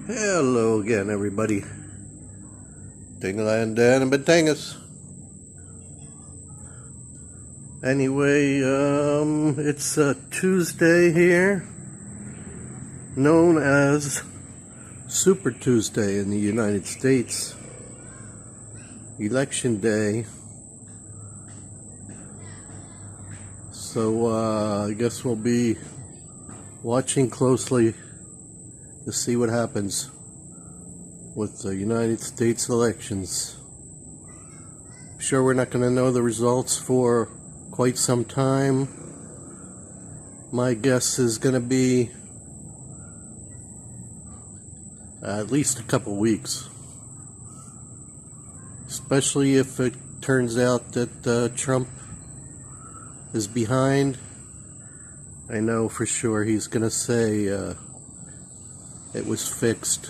Hello again, everybody. Dingalan Dan and Batangas. Anyway, it's a Tuesday here, known as Super Tuesday in the United States. Election Day. So, I guess we'll be watching closely to see what happens with the United States elections. I'm sure we're not going to know the results for quite some time. My guess is going to be at least a couple weeks, especially if it turns out that Trump is behind. I know for sure he's going to say it was fixed,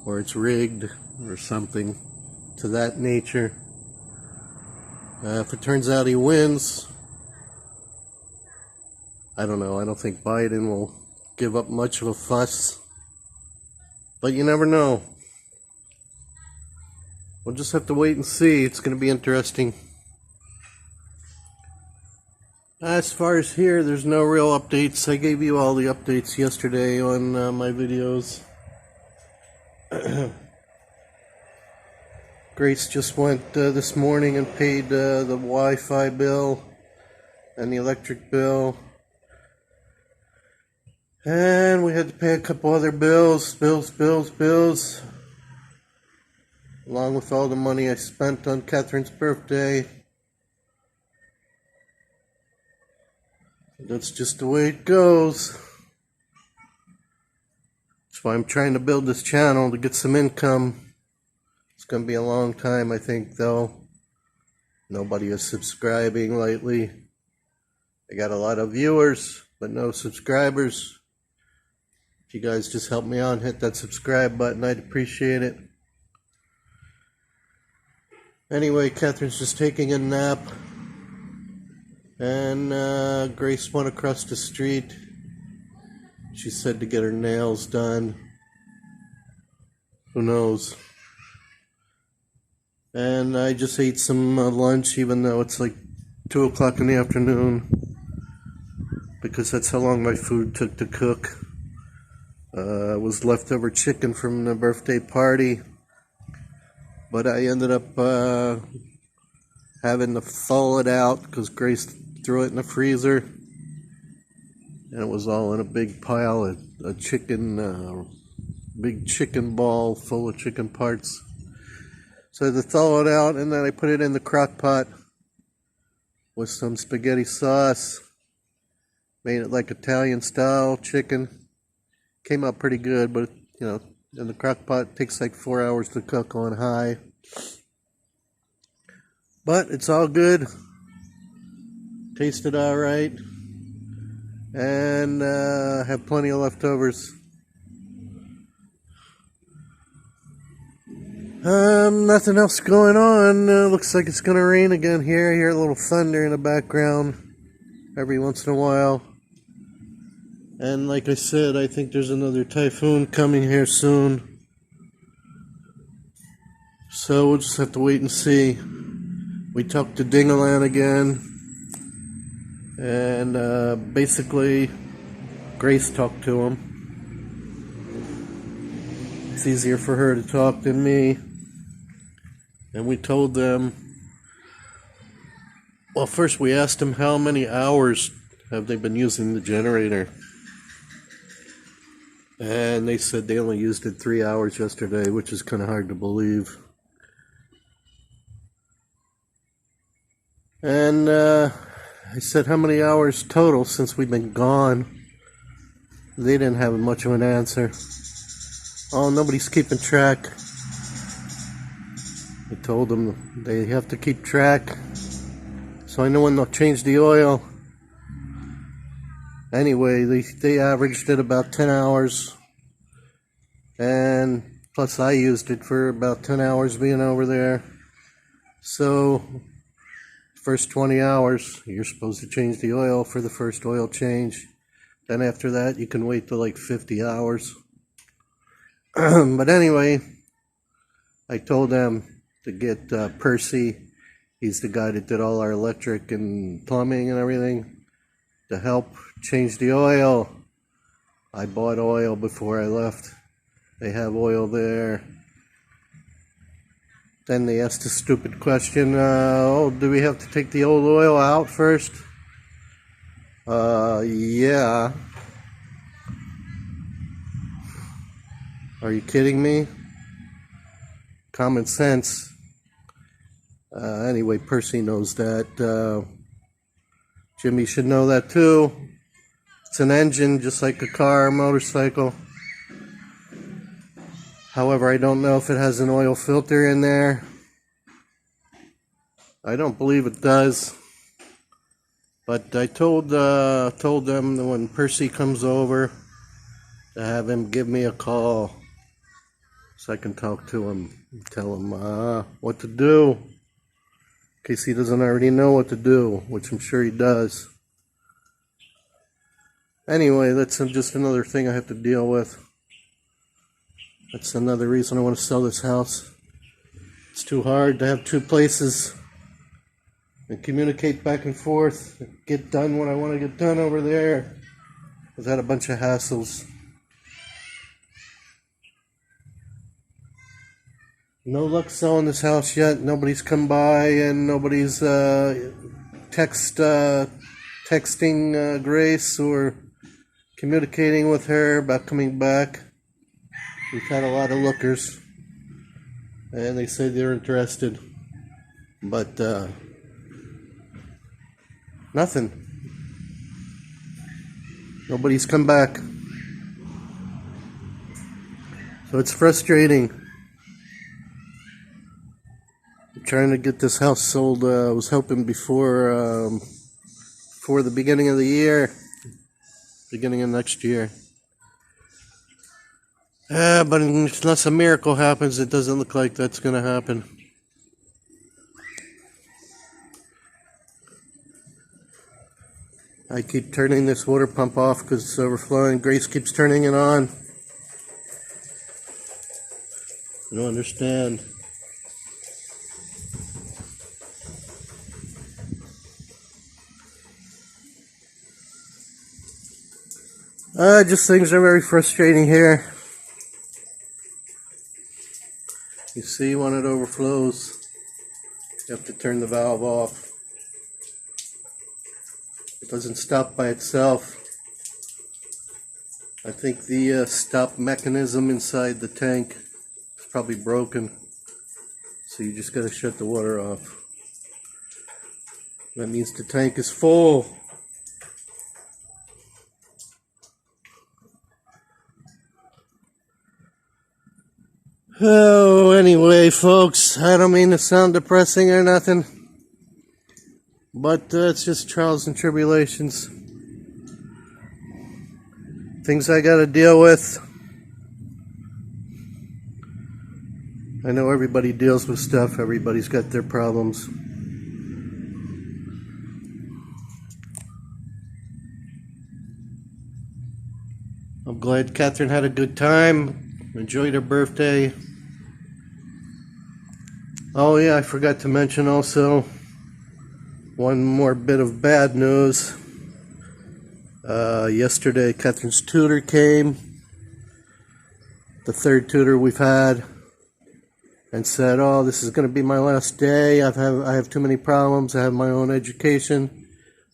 or it's rigged, or something to that nature. If it turns out he wins, I don't know. I don't think Biden will give up much of a fuss, but you never know. We'll just have to wait and see. It's going to be interesting. As far as here, there's no real updates. I gave you all the updates yesterday on my videos. Grace just went this morning and paid the Wi-Fi bill and the electric bill. And we had to pay a couple other bills, along with all the money I spent on Catherine's birthday. That's just the way it goes. That's why I'm trying to build this channel to get some income. It's going to be a long time, I think, though. Nobody is subscribing lately. I got a lot of viewers, but no subscribers. If you guys just help me out and hit that subscribe button, I'd appreciate it. Anyway, Catherine's just taking a nap. And Grace went across the street. She said to get her nails done. Who knows? And I just ate some lunch, even though it's like 2 o'clock in the afternoon, because that's how long my food took to cook. It was leftover chicken from the birthday party, but I ended up having to thaw it out because Grace threw it in the freezer, and it was all in a big pile of chicken, big chicken ball full of chicken parts. So I had to thaw it out, and then I put it in the crock pot with some spaghetti sauce. Made it like Italian style chicken. Came out pretty good, but you know, in the crock pot it takes like 4 hours to cook on high. But it's all good. Tasted alright. And have plenty of leftovers. Nothing else going on. Looks like it's gonna rain again here. I hear a little thunder in the background every once in a while. And like I said, I think there's another typhoon coming here soon. So we'll just have to wait and see. We talked to Dingalan again. And basically, Grace talked to him. It's easier for her to talk than me. And we told them, well, first we asked them how many hours have they been using the generator. And they said they only used it 3 hours yesterday, which is kind of hard to believe. And I said, how many hours total since we've been gone? They didn't have much of an answer. Oh, nobody's keeping track. I told them they have to keep track, so I know when they'll change the oil. Anyway, they averaged it about 10 hours. And plus I used it for about 10 hours being over there. So first 20 hours, you're supposed to change the oil for the first oil change. Then after that, you can wait till like 50 hours. But anyway, I told them to get Percy. He's the guy that did all our electric and plumbing and everything, to help change the oil. I bought oil before I left. They have oil there. Then they asked a stupid question, oh, do we have to take the old oil out first? Yeah. Are you kidding me? Common sense. Anyway, Percy knows that. Jimmy should know that too. It's an engine, just like a car or motorcycle. However, I don't know if it has an oil filter in there. I don't believe it does. But I told them that when Percy comes over, to have him give me a call so I can talk to him and tell him what to do, in case he doesn't already know what to do, which I'm sure he does. Anyway, that's just another thing I have to deal with. That's another reason I want to sell this house. It's too hard to have two places and communicate back and forth, get done what I want to get done over there without a bunch of hassles. No luck selling this house yet. Nobody's come by and nobody's texting Grace or communicating with her about coming back. We've had a lot of lookers and they say they're interested, but nothing. Nobody's come back. So it's frustrating. I'm trying to get this house sold. I was hoping before the beginning of the year, beginning of next year. But unless a miracle happens, it doesn't look like that's going to happen. I keep turning this water pump off because it's overflowing. Grace keeps turning it on. I don't understand. Just things are very frustrating here. You see, when it overflows, you have to turn the valve off. It doesn't stop by itself. I think the stop mechanism inside the tank is probably broken. So you just got to shut the water off. That means the tank is full. Oh, anyway, folks, I don't mean to sound depressing or nothing, but it's just trials and tribulations. Things I gotta deal with. I know everybody deals with stuff, everybody's got their problems. I'm glad Catherine had a good time, enjoyed her birthday. Oh yeah, I forgot to mention also one more bit of bad news. Yesterday, Catherine's tutor came, the third tutor we've had, and said, "Oh, this is going to be my last day. I have too many problems. I have my own education.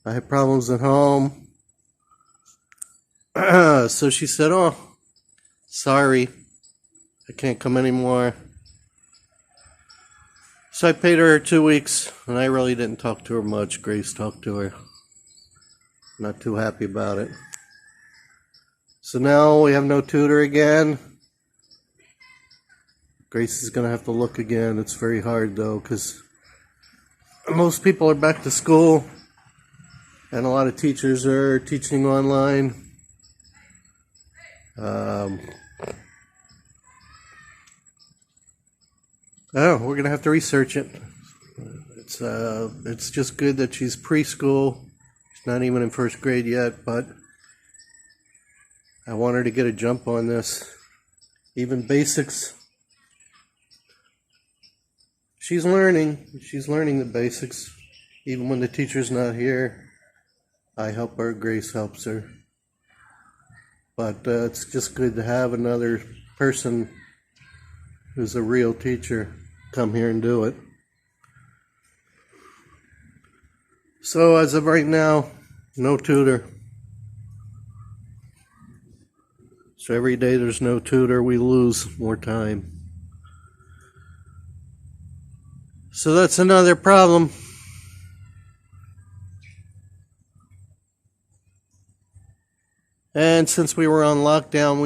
I have problems at home." So she said, "Oh, sorry, I can't come anymore." So I paid her 2 weeks, and I really didn't talk to her much. Grace talked to her. Not too happy about it. So now we have no tutor again. Grace is going to have to look again. It's very hard, though, because most people are back to school, and a lot of teachers are teaching online. Oh, we're gonna have to research it. It's just good that she's preschool. She's not even in first grade yet, but I want her to get a jump on this. even basics. She's learning the basics. Even when the teacher's not here, I help her, Grace helps her. But it's just good to have another person who's a real teacher come here and do it. So as of right now, no tutor. So every day there's no tutor, we lose more time. So that's another problem. And since we were on lockdown,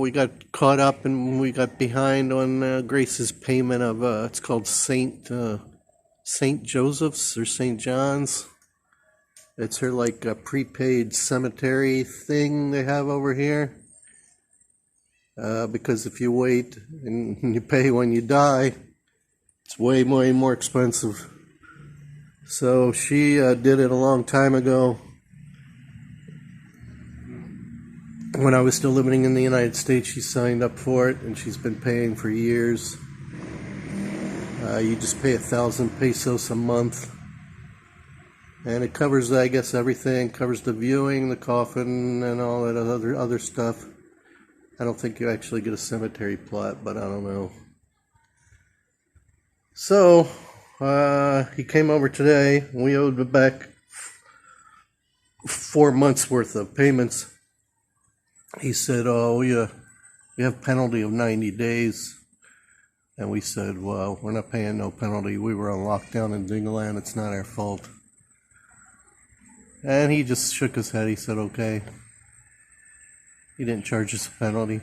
we got caught up and we got behind on Grace's payment of it's called Saint Joseph's or St. John's. It's her like prepaid cemetery thing they have over here. Because if you wait and you pay when you die, it's way more expensive. So she did it a long time ago. When I was still living in the United States, she signed up for it, and she's been paying for years. You just pay 1,000 pesos a month, and it covers, I guess, everything. It covers the viewing, the coffin, and all that other stuff. I don't think you actually get a cemetery plot, but I don't know. So he came over today. We owed him back 4 months worth of payments. He said, "Oh, you have penalty of 90 days." And we said, "Well, we're not paying no penalty. We were on lockdown in Dingalan. It's not our fault." And he just shook his head. He said, "Okay." He didn't charge us a penalty.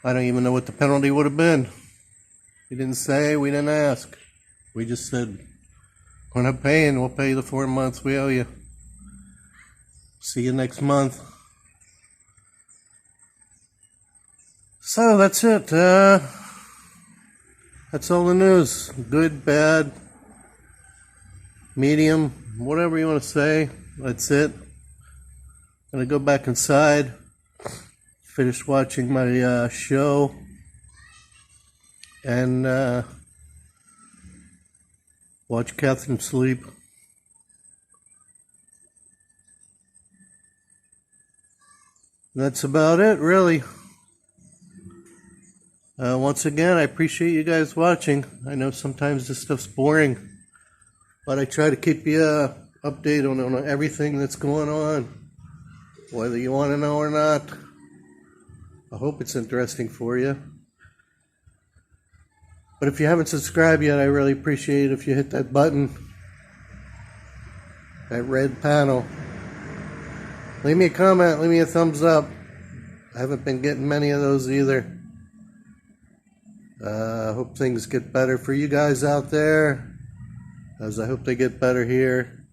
I don't even know what the penalty would have been. He didn't say. We didn't ask. We just said, "We're not paying. We'll pay you the 4 months we owe you. See you next month." So that's it. That's all the news. Good, bad, medium, whatever you want to say. That's it. Gonna go back inside, finish watching my show, and watch Catherine sleep. That's about it, really. Once again, I appreciate you guys watching. I know sometimes this stuff's boring, but I try to keep you updated on everything that's going on, whether you want to know or not. I hope it's interesting for you. But if you haven't subscribed yet, I really appreciate it if you hit that button, that red panel. Leave me a comment, leave me a thumbs up. I haven't been getting many of those either. I hope things get better for you guys out there, as I hope they get better here.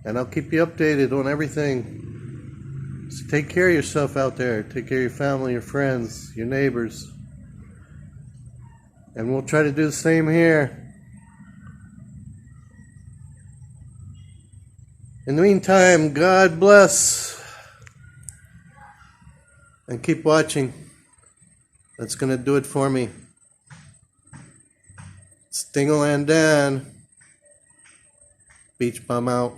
And I'll keep you updated on everything. So take care of yourself out there. Take care of your family, your friends, your neighbors. And we'll try to do the same here. In the meantime, God bless. And keep watching. That's going to do it for me. It's Dingalan Dan. Beach bum out.